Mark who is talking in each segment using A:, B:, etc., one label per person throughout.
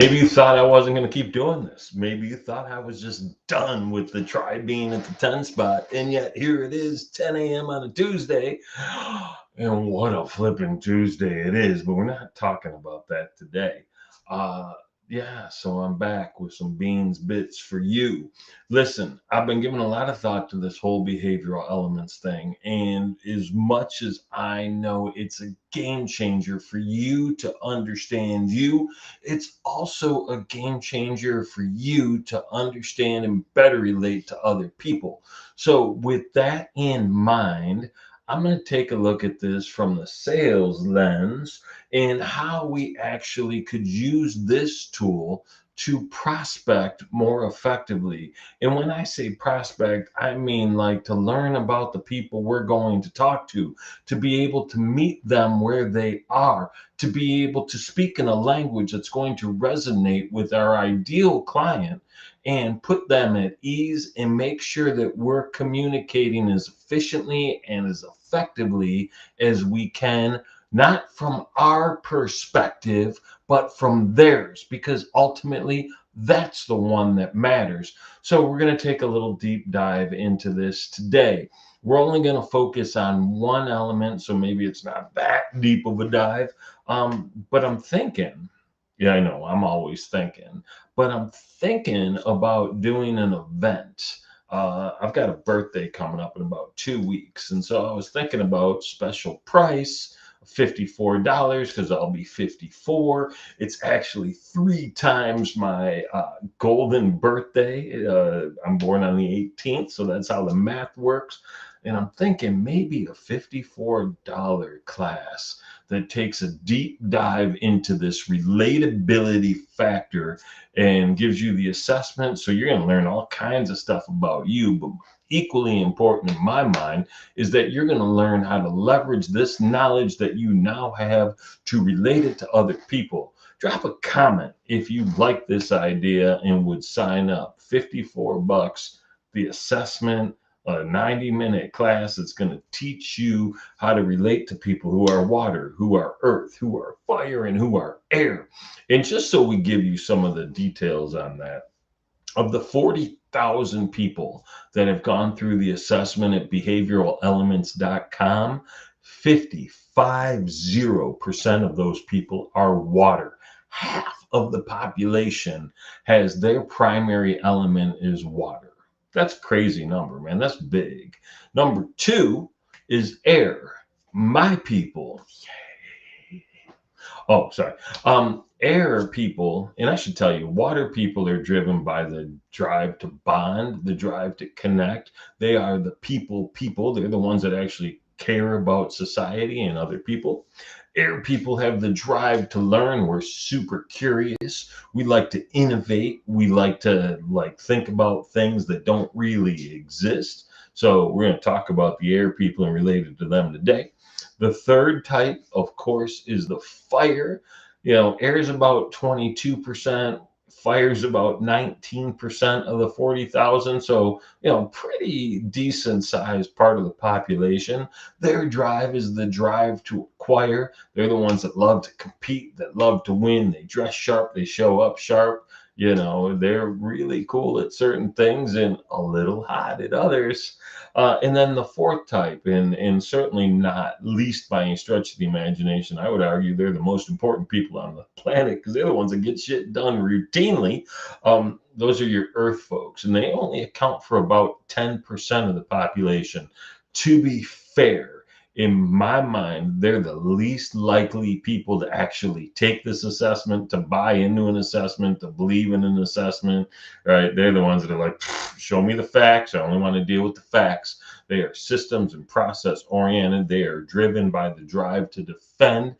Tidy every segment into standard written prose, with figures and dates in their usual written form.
A: Maybe you thought I wasn't going to keep doing this. Maybe you thought I was just done with the try being at the 10 spot. And yet here it is, 10 a.m. on a Tuesday. And what a flipping Tuesday it is. But we're not talking about that today. Uh, yeah, so I'm back with some beans bits for you. Listen, I've been giving a lot of thought to this whole behavioral elements thing. And as much as I know it's a game changer for you to understand you, it's also a game changer for you to understand and better relate to other people. So, with that in mind, I'm going to take a look at this from the sales lens and how we actually could use this tool to prospect more effectively. And when I say prospect, I mean like to learn about the people we're going to talk to be able to meet them where they are, to be able to speak in a language that's going to resonate with our ideal client and put them at ease and make sure that we're communicating as efficiently and as effectively as we can, not from our perspective, but from theirs, because ultimately that's the one that matters. So, we're going to take a little deep dive into this today. We're only going to focus on one element, so maybe it's not that deep of a dive. But I'm thinking, yeah, I know I'm always thinking, but I'm thinking about doing an event. I've got a birthday coming up in about 2 weeks. And so I was thinking about special price, $54 because I'll be 54. It's actually 3 times my golden birthday. I'm born on the 18th, so that's how the math works. And I'm thinking maybe a $54 class that takes a deep dive into this relatability factor and gives you the assessment. So you're going to learn all kinds of stuff about you, but equally important in my mind is that you're going to learn how to leverage this knowledge that you now have to relate it to other people. Drop a comment if you like this idea and would sign up. 54 bucks, the assessment, a 90-minute class that's going to teach you how to relate to people who are water, who are earth, who are fire, and who are air. And just so we give you some of the details on that, of the 40,000 people that have gone through the assessment at behavioralelements.com, 50% of those people are water. Half of the population has their primary element is water. That's a crazy number, man. That's big. Number two is air. My people, oh, sorry. Air people, and I should tell you, water people are driven by the drive to bond, the drive to connect. They are the people. They're the ones that actually care about society and other people. Air people have the drive to learn. We're super curious. We like to innovate. We like to think about things that don't really exist. So we're going to talk about the air people and related to them today. The third type, of course, is the fire. Air is about 22%, fire is about 19% of the 40,000. So, pretty decent sized part of the population. Their drive is the drive to acquire. They're the ones that love to compete, that love to win. They dress sharp, they show up sharp. They're really cool at certain things and a little hot at others. And then the fourth type, and certainly not least by any stretch of the imagination, I would argue they're the most important people on the planet because they're the ones that get shit done routinely. Those are your earth folks, and they only account for about 10% of the population. To be fair, in my mind, they're the least likely people to actually take this assessment, to buy into an assessment, to believe in an assessment, right? They're the ones that are like, show me the facts. I only want to deal with the facts. They are systems and process oriented. They are driven by the drive to defend,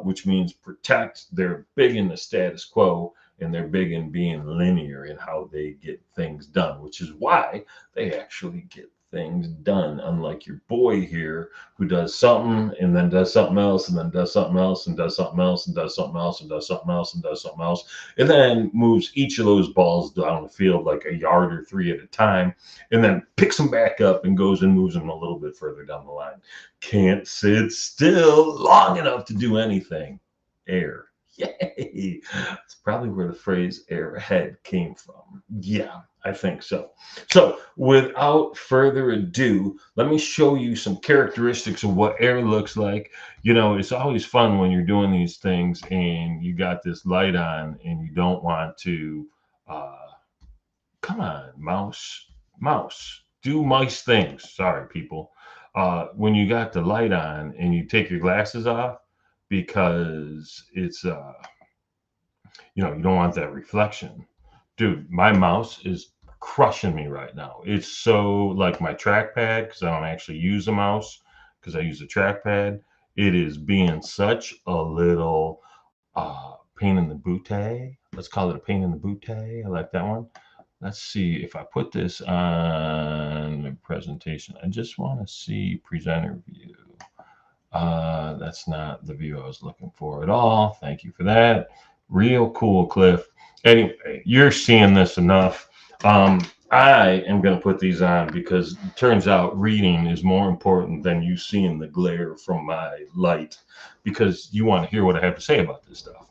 A: which means protect. They're big in the status quo, and they're big in being linear in how they get things done, which is why they actually get things done, unlike your boy here who does something and then does something else and then does something else and does something else and does something else and does something else and does something else, and then moves each of those balls down the field like a yard or three at a time, and then picks them back up and goes and moves them a little bit further down the line. Can't sit still long enough to do anything. Air. Yay! That's probably where the phrase airhead came from. Yeah, I think so. So, without further ado, let me show you some characteristics of what air looks like. You know, it's always fun when you're doing these things and you got this light on and you don't want to. Uh, Come on, mouse, do mice things. Sorry, people. When you got the light on and you take your glasses off because it's you don't want that reflection. Dude, my mouse is crushing me right now. It's so like my trackpad, because I don't actually use a mouse because I use a trackpad. It is being such a little pain in the booty. Let's call it a pain in the booty. I like that one. Let's see if I put this on the presentation. I just want to see presenter view. That's not the view I was looking for at all. Thank you for that. Real cool, Cliff. Anyway, you're seeing this enough. I am going to put these on because it turns out reading is more important than you seeing the glare from my light because you want to hear what I have to say about this stuff.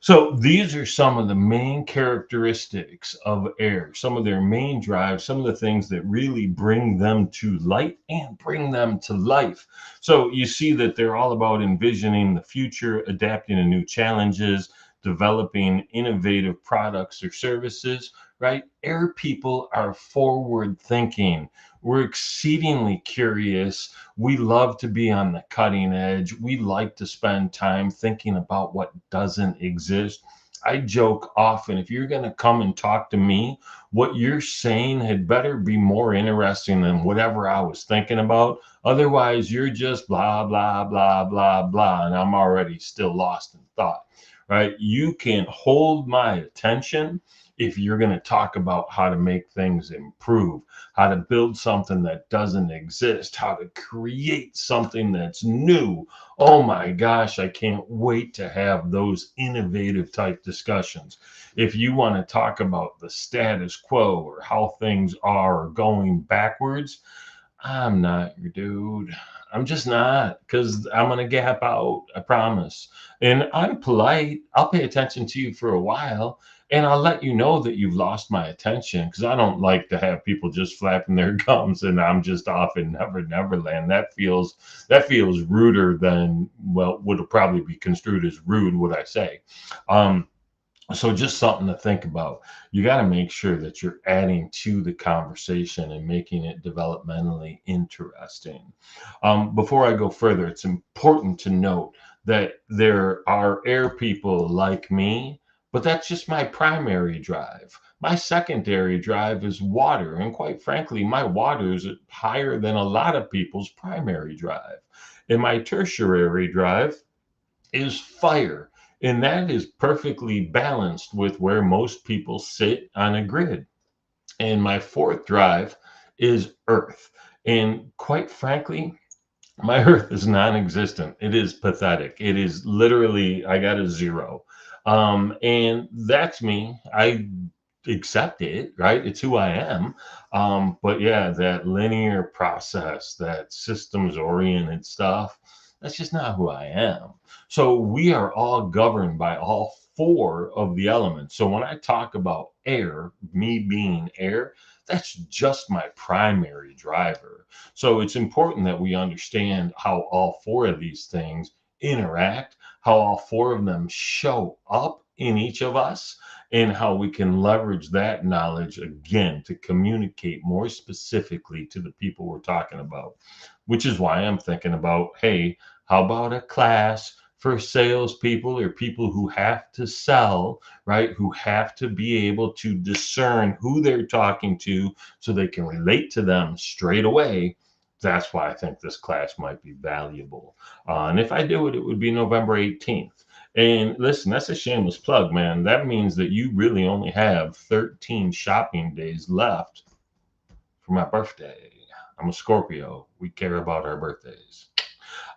A: So these are some of the main characteristics of air, some of their main drives, some of the things that really bring them to light and bring them to life. So you see that they're all about envisioning the future, adapting to new challenges, developing innovative products or services, right? Air people are forward thinking. We're exceedingly curious. We love to be on the cutting edge. We like to spend time thinking about what doesn't exist. I joke often, if you're going to come and talk to me, what you're saying had better be more interesting than whatever I was thinking about. Otherwise, you're just blah, blah, blah, blah, blah. And I'm already still lost in thought, right? You can hold my attention if you're going to talk about how to make things improve, how to build something that doesn't exist, how to create something that's new. Oh my gosh, I can't wait to have those innovative type discussions. If you want to talk about the status quo or how things are going backwards, I'm not your dude. I'm just not because I'm going to gap out. I promise. And I'm polite. I'll pay attention to you for a while and I'll let you know that you've lost my attention because I don't like to have people just flapping their gums and I'm just off in never land. That feels ruder than well would probably be construed as rude, would I say. Um, so just something to think about. You got to make sure that you're adding to the conversation and making it developmentally interesting. Before I go further, it's important to note that there are air people like me, but that's just my primary drive. My secondary drive is water. And quite frankly, my water is higher than a lot of people's primary drive. And my tertiary drive is fire. And that is perfectly balanced with where most people sit on a grid. And my fourth drive is earth. And quite frankly, my earth is non-existent. It is pathetic. It is literally, I got a zero. And that's me. I accept it, right? It's who I am. But yeah, that linear process, that systems oriented stuff, that's just not who I am. So we are all governed by all four of the elements. So when I talk about air, me being air, that's just my primary driver. So it's important that we understand how all four of these things interact, how all four of them show up in each of us, and how we can leverage that knowledge again to communicate more specifically to the people we're talking about. Which is why I'm thinking about, hey, how about a class for salespeople or people who have to sell, right? Who have to be able to discern who they're talking to so they can relate to them straight away. That's why I think this class might be valuable. And if I do it, it would be November 18th. And listen, that's a shameless plug, man. That means that you really only have 13 shopping days left for my birthday. I'm a Scorpio. We care about our birthdays.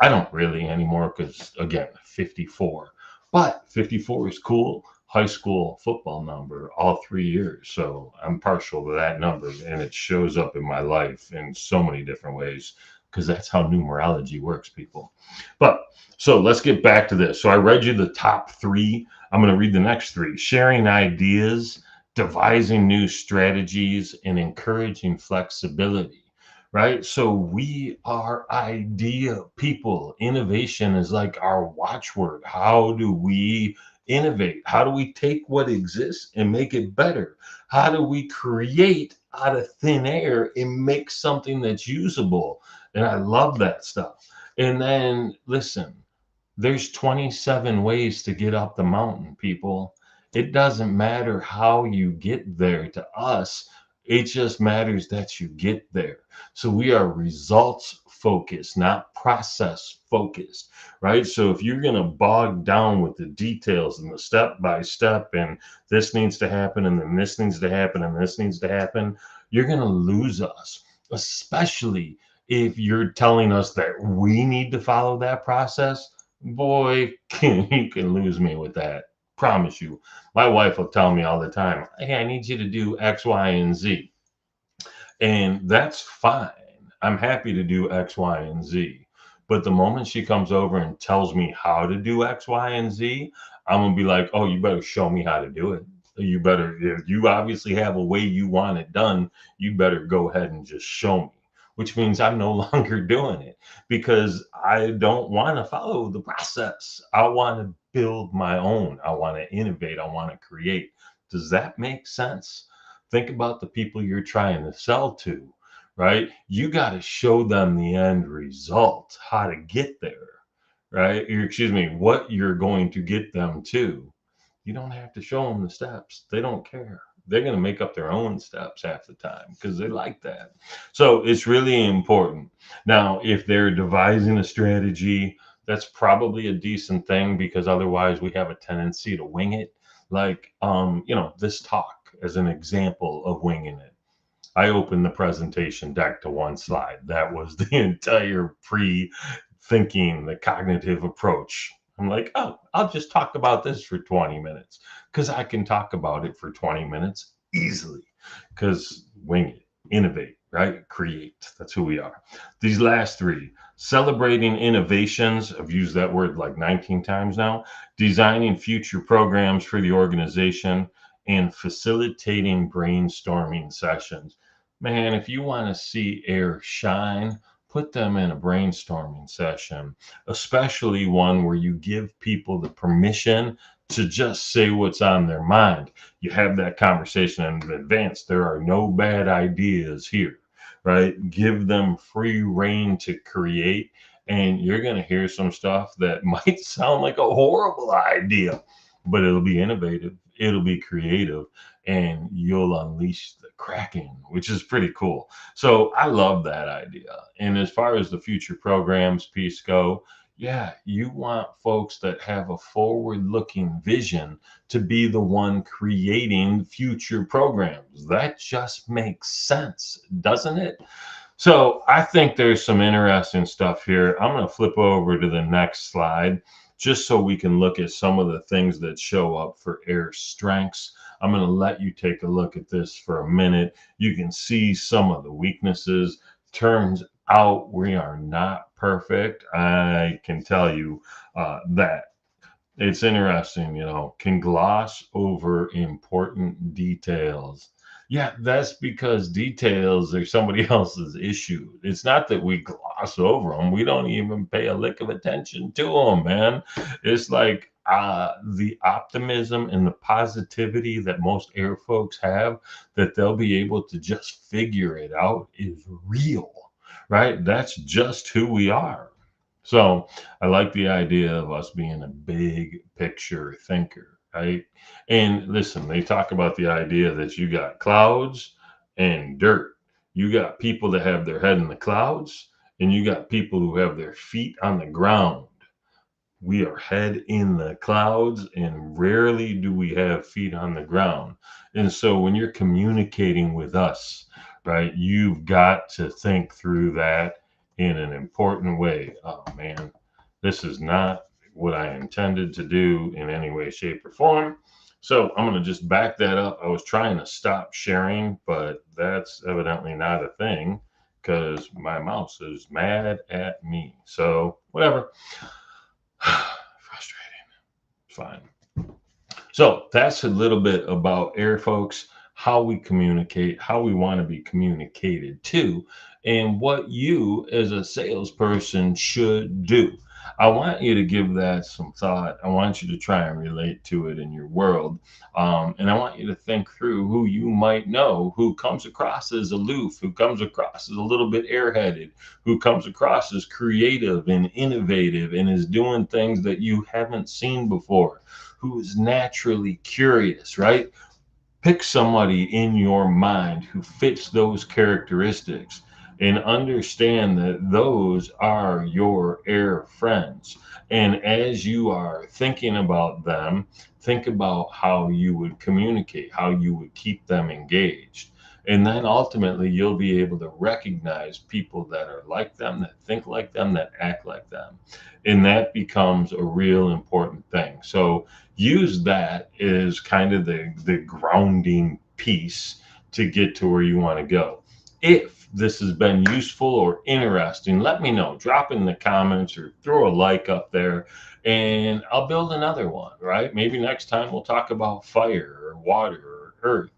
A: I don't really anymore because, again, 54. But 54 is cool. High school football number all 3 years. So I'm partial to that number and it shows up in my life in so many different ways. because that's how numerology works, people. But so let's get back to this. So I read you the top three. I'm going to read the next three: sharing ideas, devising new strategies, and encouraging flexibility. Right. So we are idea people. Innovation is like our watchword. How do we innovate? How do we take what exists and make it better? How do we create out of thin air and make something that's usable? And I love that stuff. And then listen, there's 27 ways to get up the mountain, people. It doesn't matter how you get there to us. It just matters that you get there. So we are results focused, not process focused, right? So if you're going to bog down with the details and the step by step, and this needs to happen, and then this needs to happen, and this needs to happen, you're going to lose us, especially if you're telling us that we need to follow that process. Boy, you can lose me with that. Promise you. My wife will tell me all the time, hey, I need you to do X, Y, and Z. And that's fine. I'm happy to do X, Y, and Z. But the moment she comes over and tells me how to do X, Y, and Z, I'm going to be like, oh, you better show me how to do it. You better, if you obviously have a way you want it done, you better go ahead and just show me, which means I'm no longer doing it because I don't want to follow the process. I want to build my own. I want to innovate. I want to create. Does that make sense? Think about the people you're trying to sell to, right? You got to show them the end result, how to get there, right? Excuse me, what you're going to get them to. You don't have to show them the steps. They don't care. They're going to make up their own steps half the time because they like that. So it's really important. Now, if they're devising a strategy, that's probably a decent thing because otherwise we have a tendency to wing it. Like, this talk as an example of winging it. I opened the presentation deck to one slide. That was the entire pre thinking, the cognitive approach. I'm like, oh, I'll just talk about this for 20 minutes because I can talk about it for 20 minutes easily because wing it, innovate, right? Create. That's who we are. These last three: celebrating innovations. I've used that word like 19 times now. Designing future programs for the organization and facilitating brainstorming sessions. Man, if you want to see air shine, put them in a brainstorming session, especially one where you give people the permission to just say what's on their mind. You have that conversation in advance. There are no bad ideas here, right? Give them free reign to create, and you're going to hear some stuff that might sound like a horrible idea, but it'll be innovative, it'll be creative, and you'll unleash the kraken, which is pretty cool. So I love that idea. And as far as the future programs piece go, yeah, you want folks that have a forward looking vision to be the one creating future programs. That just makes sense, doesn't it? So I think there's some interesting stuff here. I'm going to flip over to the next slide just so we can look at some of the things that show up for air strengths. I'm going to let you take a look at this for a minute. You can see some of the weaknesses. Turns out we are not perfect. I can tell you that. It's interesting, can gloss over important details. Yeah, that's because details are somebody else's issue. It's not that we gloss over them. We don't even pay a lick of attention to them, man. It's like the optimism and the positivity that most air folks have that they'll be able to just figure it out is real, right? That's just who we are. So I like the idea of us being a big picture thinker, right? And listen, they talk about the idea that you got clouds and dirt. You got people that have their head in the clouds, and you got people who have their feet on the ground. We are head in the clouds, and rarely do we have feet on the ground. And so when you're communicating with us, right, you've got to think through that in an important way. Oh man, this is not what I intended to do in any way, shape, or form. So I'm going to just back that up. I was trying to stop sharing, but that's evidently not a thing because my mouse is mad at me. So whatever. Frustrating. Fine. So that's a little bit about air, folks, how we communicate, how we want to be communicated to, and what you as a salesperson should do. I want you to give that some thought. I want you to try and relate to it in your world. And I want you to think through who you might know who comes across as aloof, who comes across as a little bit airheaded, who comes across as creative and innovative and is doing things that you haven't seen before, who is naturally curious, right? Pick somebody in your mind who fits those characteristics and understand that those are your air friends. And as you are thinking about them, think about how you would communicate, how you would keep them engaged. And then ultimately, you'll be able to recognize people that are like them, that think like them, that act like them. And that becomes a real important thing. So, use that as kind of the grounding piece to get to where you want to go. If this has been useful or interesting, let me know. Drop in the comments or throw a like up there, and I'll build another one, right? Maybe next time we'll talk about fire or water or earth.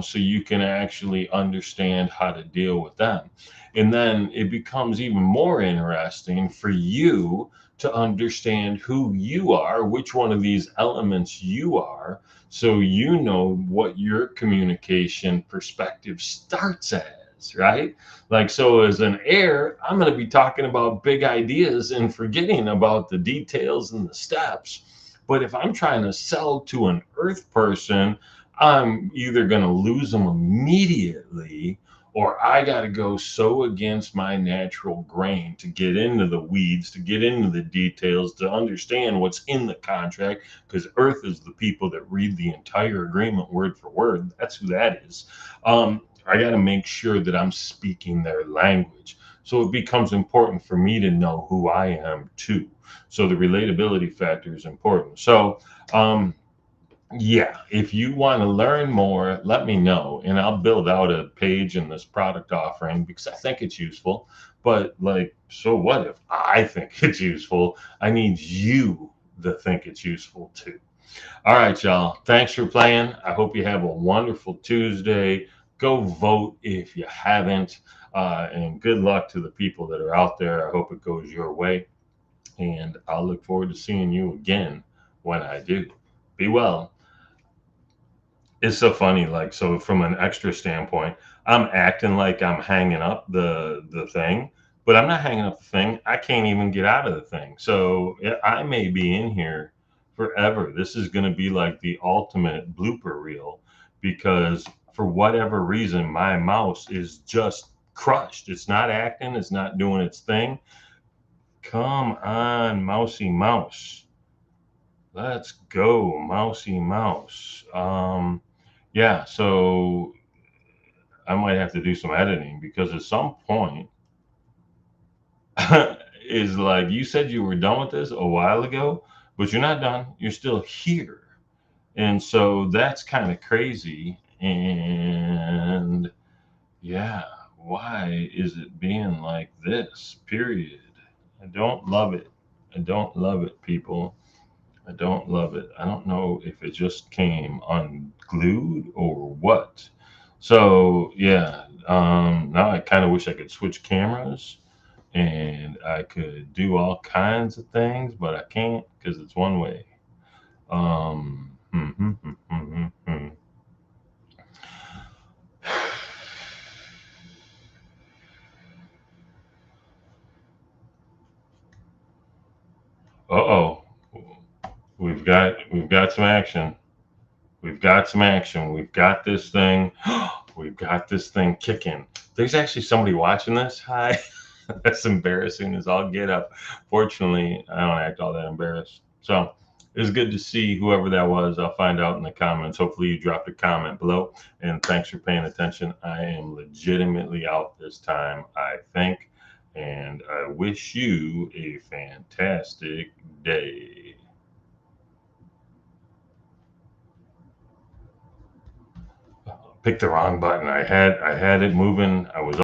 A: So you can actually understand how to deal with them. And then it becomes even more interesting for you to understand who you are, which one of these elements you are, so you know what your communication perspective starts as, right? Like, so as an air, I'm going to be talking about big ideas and forgetting about the details and the steps. But if I'm trying to sell to an earth person, I'm either going to lose them immediately, or I got to go so against my natural grain to get into the weeds, to get into the details, to understand what's in the contract, because Earth is the people that read the entire agreement word for word. That's who that is. I got to make sure that I'm speaking their language. So it becomes important for me to know who I am too. So the relatability factor is important. So, yeah, if you want to learn more, let me know, and I'll build out a page in this product offering because I think it's useful. But, like, so what if I think it's useful? I need you to think it's useful too. All right, y'all. Thanks for playing. I hope you have a wonderful Tuesday. Go vote if you haven't. And good luck to the people that are out there. I hope it goes your way. And I'll look forward to seeing you again when I do. Be well. It's so funny, like, so from an extra standpoint, I'm acting like I'm hanging up the thing, but I'm not hanging up the thing. I can't even get out of the thing. So I may be in here forever. This is going to be like the ultimate blooper reel because for whatever reason, my mouse is just crushed. It's not acting. It's not doing its thing. Come on, mousy mouse. Let's go, mousy mouse. Yeah, so I might have to do some editing because at some point is like you said you were done with this a while ago, but you're not done. You're still here. And so that's kind of crazy. And yeah, why is it being like this? Period. I don't love it. I don't love it, people. I don't love it. I don't know if it just came unglued or what. So yeah, now I kind of wish I could switch cameras and I could do all kinds of things, but I can't because it's one way. Um, Uh-oh, we've got some action. We've got some action. We've got this thing. We've got this thing kicking. There's actually somebody watching this. Hi. That's embarrassing as I'll get up. Fortunately, I don't act all that embarrassed. So it was good to see whoever that was. I'll find out in the comments. Hopefully, you dropped a comment below. And thanks for paying attention. I am legitimately out this time, I think. And I wish you a fantastic day. Picked the wrong button. I had it moving. I was